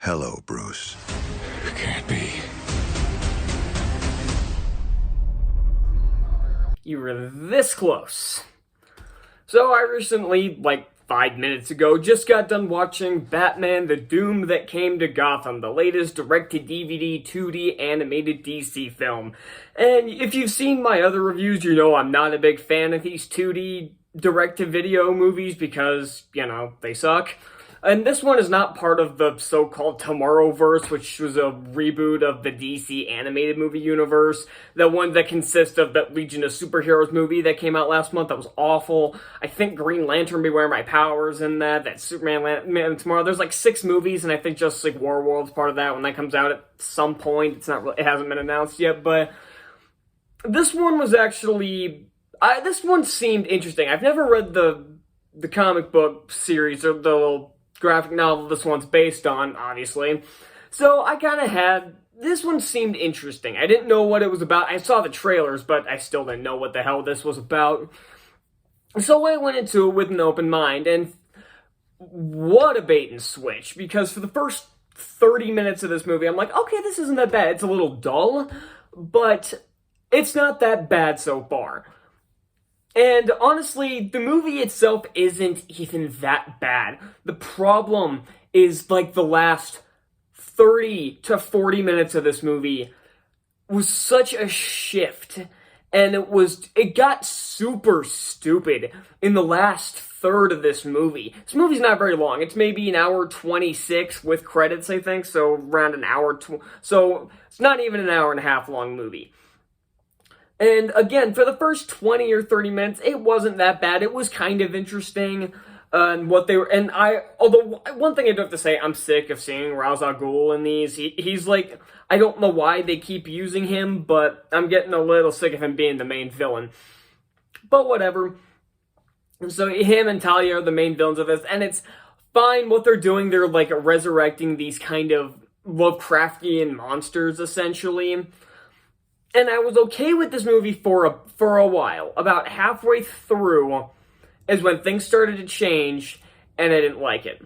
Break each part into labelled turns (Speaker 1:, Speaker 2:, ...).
Speaker 1: Hello, Bruce.
Speaker 2: It can't be.
Speaker 3: You were this close. So I recently, like 5 minutes ago, just got done watching Batman: The Doom That Came to Gotham, the latest direct-to-DVD 2D animated DC film. And if you've seen my other reviews, you know I'm not a big fan of these 2D direct-to-video movies because, they suck. And this one is not part of the so-called Tomorrowverse, which was a reboot of the DC animated movie universe. The one that consists of that Legion of Superheroes movie that came out last month that was awful. I think Green Lantern Beware My Powers in that Superman Man Tomorrow. There's like 6 movies, and I think just like Warworld's part of that when that comes out at some point. It hasn't been announced yet, but this one was actually... this one seemed interesting. I've never read the comic book series or the little graphic novel this one's based on, obviously. So I kind of had... This one seemed interesting. I didn't know what it was about. I saw the trailers, but I still didn't know what the hell this was about. So I went into it with an open mind, and what a bait and switch. Because for the first 30 minutes of this movie, I'm like, okay, this isn't that bad. It's a little dull, but it's not that bad so far. And honestly, the movie itself isn't even that bad. The problem is, like, the last 30 to 40 minutes of this movie was such a shift. And it got super stupid in the last third of this movie. This movie's not very long. It's maybe an hour 26 with credits, I think. So around an hour, so it's not even an hour and a half long movie. And again, for the first 20 or 30 minutes, it wasn't that bad. It was kind of interesting. Although one thing I do have to say, I'm sick of seeing Ra's al Ghul in these. He's like, I don't know why they keep using him, but I'm getting a little sick of him being the main villain. But whatever. So him and Talia are the main villains of this, and it's fine what they're doing. They're like resurrecting these kind of Lovecraftian monsters, essentially. And I was okay with this movie for a while. About halfway through is when things started to change, and I didn't like it.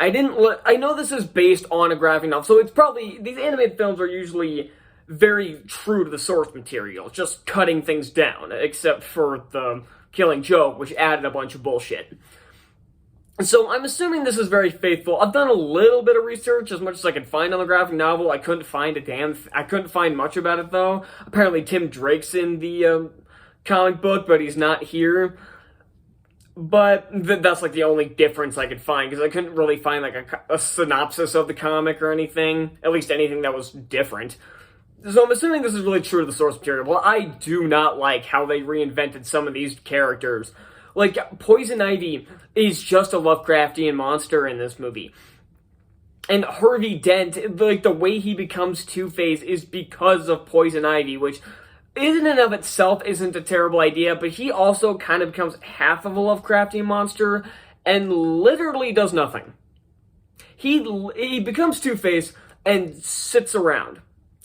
Speaker 3: I know this is based on a graphic novel, so it's probably... These animated films are usually very true to the source material, just cutting things down, except for the Killing Joke, which added a bunch of bullshit. So I'm assuming this is very faithful. I've done a little bit of research, as much as I could find on the graphic novel. I couldn't find much about it, though. Apparently Tim Drake's in the comic book, but he's not here. But that's like the only difference I could find, because I couldn't really find like a synopsis of the comic or anything. At least anything that was different. So I'm assuming this is really true to the source material. Well, I do not like how they reinvented some of these characters. Like, Poison Ivy is just a Lovecraftian monster in this movie. And Harvey Dent, like, the way he becomes Two-Face is because of Poison Ivy, which in and of itself isn't a terrible idea, but he also kind of becomes half of a Lovecraftian monster and literally does nothing. He becomes Two-Face and sits around.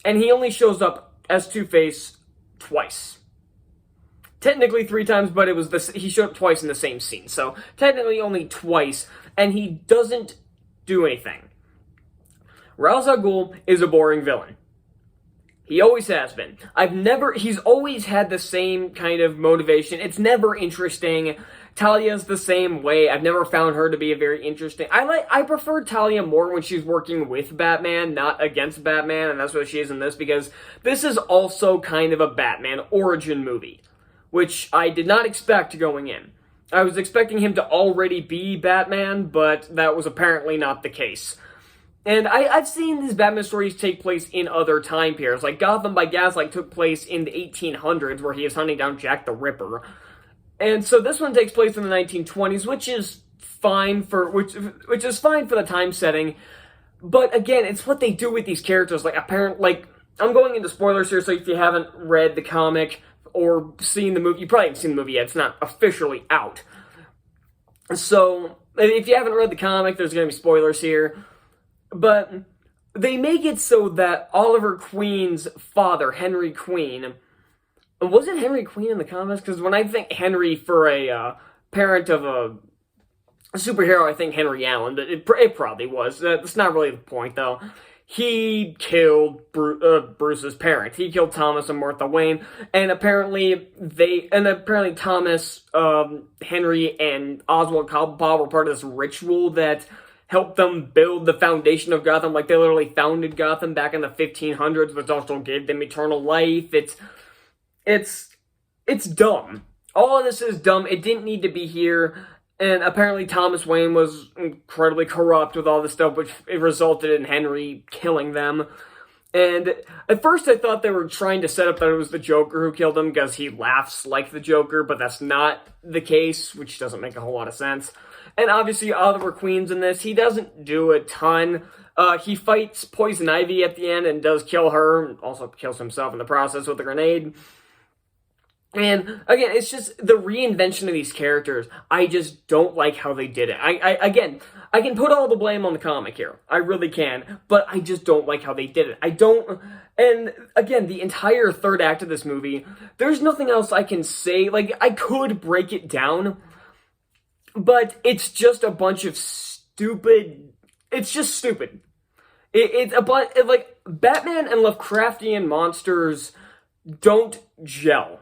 Speaker 3: And he only shows up as Two-Face twice. Technically 3 times, but he showed up twice in the same scene. So, technically only twice, and he doesn't do anything. Ra's al Ghul is a boring villain. He always has been. He's always had the same kind of motivation. It's never interesting. Talia's the same way. I've never found her to be a very interesting... I prefer Talia more when she's working with Batman, not against Batman, and that's what she is in this, because this is also kind of a Batman origin movie, which I did not expect going in. I was expecting him to already be Batman, but that was apparently not the case. And I've seen these Batman stories take place in other time periods. Like, Gotham by Gaslight took place in the 1800s, where he is hunting down Jack the Ripper. And so this one takes place in the 1920s, which is fine for the time setting. But again, it's what they do with these characters. I'm going into spoilers here, so if you haven't read the comic or seen the movie, you probably haven't seen the movie yet, it's not officially out. So, if you haven't read the comic, there's going to be spoilers here. But they make it so that Oliver Queen's father, Henry Queen... Was it Henry Queen in the comics? Because when I think Henry for a parent of a superhero, I think Henry Allen, but it probably was. That's not really the point, though. He killed Bruce's parents. He killed Thomas and Martha Wayne, and apparently Thomas, Henry, and Oswald Cobblepot were part of this ritual that helped them build the foundation of Gotham. Like, they literally founded Gotham back in the 1500s, which also gave them eternal life. It's dumb. All of this is dumb. It didn't need to be here. And apparently Thomas Wayne was incredibly corrupt with all this stuff, which it resulted in Henry killing them. And at first I thought they were trying to set up that it was the Joker who killed him because he laughs like the Joker, but that's not the case, which doesn't make a whole lot of sense. And obviously Oliver Queen's in this. He doesn't do a ton. He fights Poison Ivy at the end and does kill her, and also kills himself in the process with a grenade. And, again, it's just the reinvention of these characters. I just don't like how they did it. I can put all the blame on the comic here. I really can. But I just don't like how they did it. And, again, the entire third act of this movie, there's nothing else I can say. Like, I could break it down, but it's just a bunch of stupid... It's just stupid. Like, Batman and Lovecraftian monsters don't gel.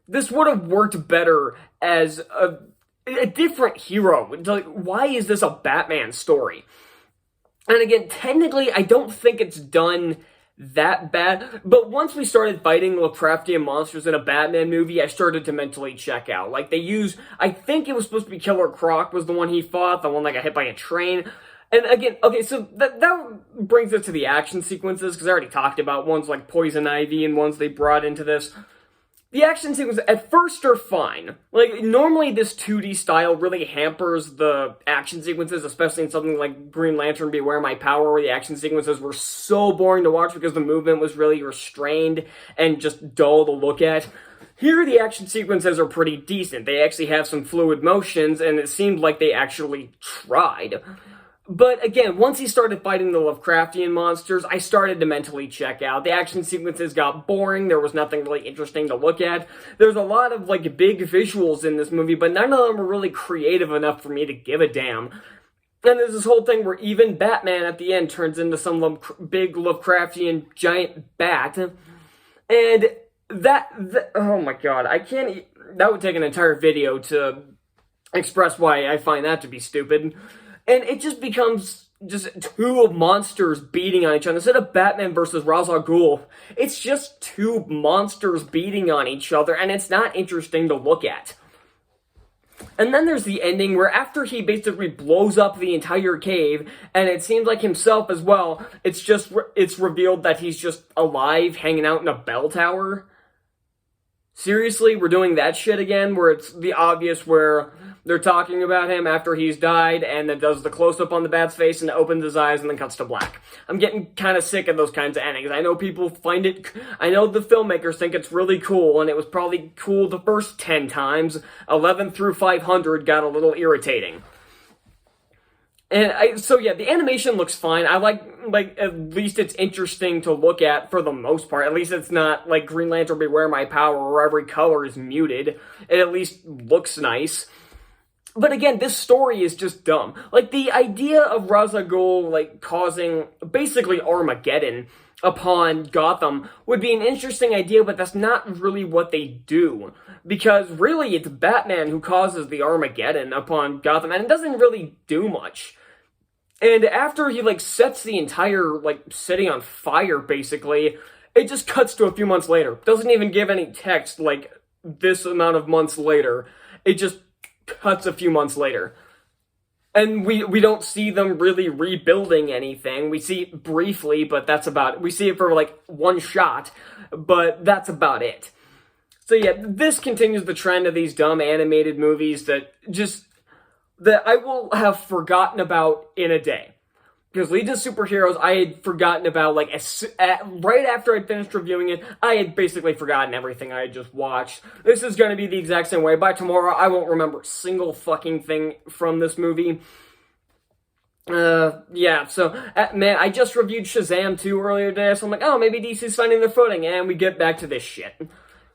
Speaker 3: This would have worked better as a different hero. Like, why is this a Batman story? And again, technically, I don't think it's done that bad. But once we started fighting Lovecraftian monsters in a Batman movie, I started to mentally check out. Like, I think it was supposed to be Killer Croc was the one he fought, the one that got hit by a train. And again, okay, so that brings us to the action sequences, because I already talked about ones like Poison Ivy and ones they brought into this. The action sequences, at first, are fine. Like, normally this 2D style really hampers the action sequences, especially in something like Green Lantern Beware My Power, where the action sequences were so boring to watch because the movement was really restrained and just dull to look at. Here, the action sequences are pretty decent. They actually have some fluid motions, and it seemed like they actually tried. But again, once he started fighting the Lovecraftian monsters, I started to mentally check out. The action sequences got boring. There was nothing really interesting to look at. There's a lot of, like, big visuals in this movie, but none of them were really creative enough for me to give a damn. And there's this whole thing where even Batman at the end turns into some big Lovecraftian giant bat. And oh my god, that would take an entire video to express why I find that to be stupid. And it just becomes just two monsters beating on each other. Instead of Batman versus Ra's al Ghul, it's just two monsters beating on each other, and it's not interesting to look at. And then there's the ending where after he basically blows up the entire cave, and it seems like himself as well, it's revealed that he's just alive, hanging out in a bell tower. Seriously, we're doing that shit again, where it's the obvious where they're talking about him after he's died, and it does the close-up on the bat's face, and it opens his eyes, and then cuts to black. I'm getting kind of sick of those kinds of endings. I know people find it... I know the filmmakers think it's really cool, and it was probably cool the first 10 times. 11 through 500 got a little irritating. And so yeah, the animation looks fine. I like, at least it's interesting to look at for the most part. At least it's not like Green Lantern Beware My Power, where every color is muted. It at least looks nice. But again, this story is just dumb. Like, the idea of Ra's al Ghul, like, causing basically Armageddon upon Gotham would be an interesting idea, but that's not really what they do. Because really, it's Batman who causes the Armageddon upon Gotham, and it doesn't really do much. And after he, like, sets the entire, like, city on fire, basically, it just cuts to a few months later. Doesn't even give any text, like, this amount of months later. It just cuts a few months later. And we don't see them really rebuilding anything. We see it briefly, but that's about it. We see it for, like, one shot, but that's about it. So yeah, this continues the trend of these dumb animated movies that I will have forgotten about in a day. Because Legion of Superheroes, I had forgotten about, like, right after I finished reviewing it, I had basically forgotten everything I had just watched. This is going to be the exact same way. By tomorrow, I won't remember a single fucking thing from this movie. Yeah, so, man, I just reviewed Shazam 2 earlier today, so I'm like, oh, maybe DC's finding their footing, and we get back to this shit.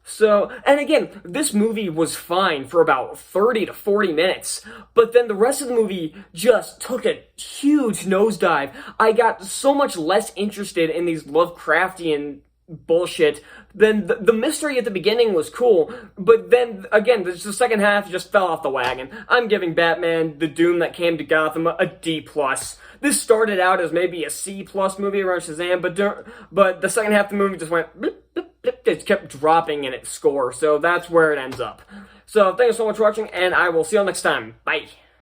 Speaker 3: So, and again, this movie was fine for about 30 to 40 minutes, but then the rest of the movie just took a huge nosedive. I got so much less interested in these Lovecraftian bullshit. Then the mystery at the beginning was cool, but then again, the second half just fell off the wagon. I'm giving Batman: The Doom That Came to Gotham a D+. This started out as maybe a C+ movie around Shazam, but the second half of the movie just went blip, blip, blip. It kept dropping in its score, so that's where it ends up. So thank you so much for watching, and I will see you all next time. Bye.